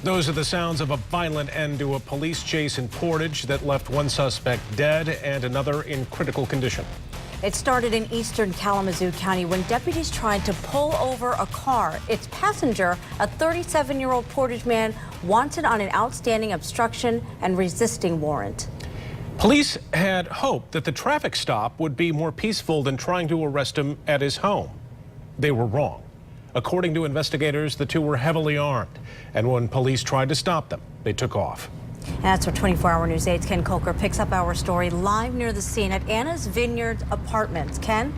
Those are the sounds of a violent end to a police chase in Portage that left one suspect dead and another in critical condition. It started in eastern Kalamazoo County when deputies tried to pull over a car. Its passenger, a 37-year-old Portage man, wanted on an outstanding obstruction and resisting warrant. Police had hoped that the traffic stop would be more peaceful than trying to arrest him at his home. They were wrong. According to investigators, the two were heavily armed, and when police tried to stop them, they took off. And that's where 24 Hour News 8's Ken Kolker picks up our story live near the scene at Anna's Vineyard Apartments. Ken?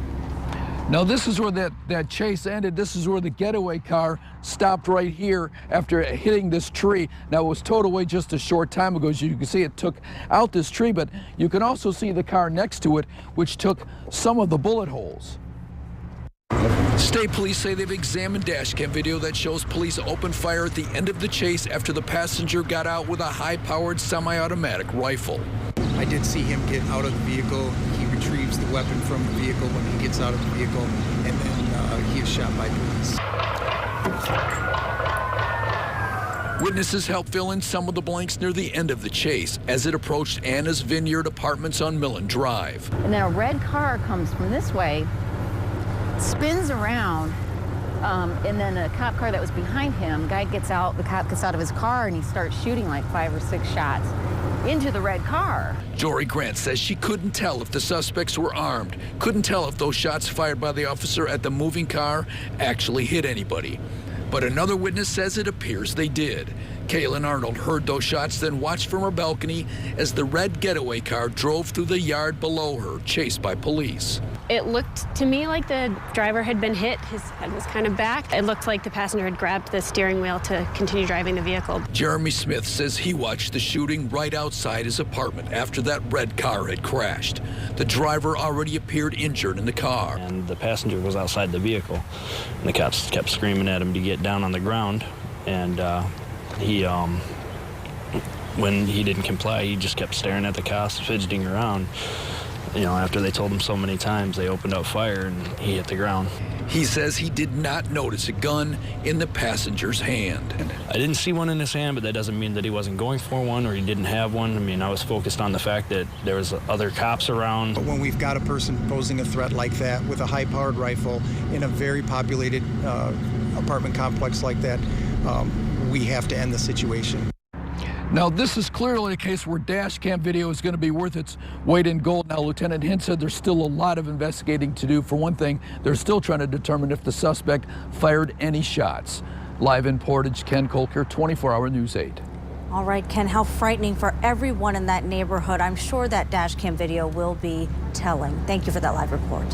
Now, this is where that chase ended. This is where the getaway car stopped right here after hitting this tree. Now, it was towed away just a short time ago. As you can see, it took out this tree, but you can also see the car next to it, which took some of the bullet holes. State police say they've examined dashcam video that shows police opened fire at the end of the chase after the passenger got out with a high-powered semi-automatic rifle. I did see him get out of the vehicle. He retrieves the weapon from the vehicle when he gets out of the vehicle, and then he is shot by police. Witnesses helped fill in some of the blanks near the end of the chase as it approached Anna's Vineyard Apartments on Millen Drive. And then a red car comes from this way, spins around, and then a cop car that was behind him, the cop gets out of his car and he starts shooting like 5 or 6 shots into the red car. Jory Grant says she couldn't tell if the suspects were armed, couldn't tell if those shots fired by the officer at the moving car actually hit anybody. But another witness says it appears they did. Kaylin Arnold heard those shots, then watched from her balcony as the red getaway car drove through the yard below her, chased by police. It looked to me like the driver had been hit. His head was kind of back. It looked like the passenger had grabbed the steering wheel to continue driving the vehicle. Jeremy Smith says he watched the shooting right outside his apartment after that red car had crashed. The driver already appeared injured in the car. And the passenger was outside the vehicle. And the cops kept screaming at him to get down on the ground. And when he didn't comply, he just kept staring at the cops, fidgeting around. You know, after they told him so many times, they opened up fire and he hit the ground. He says he did not notice a gun in the passenger's hand. I didn't see one in his hand, but that doesn't mean that he wasn't going for one or he didn't have one. I mean, I was focused on the fact that there was other cops around. But when we've got a person posing a threat like that with a high-powered rifle in a very populated apartment complex like that, we have to end the situation. Now, this is clearly a case where dash cam video is going to be worth its weight in gold. Now, Lieutenant Hint said there's still a lot of investigating to do. For one thing, they're still trying to determine if the suspect fired any shots. Live in Portage, Ken Kolker, 24 Hour News 8. All right, Ken, how frightening for everyone in that neighborhood. I'm sure that dash cam video will be telling. Thank you for that live report.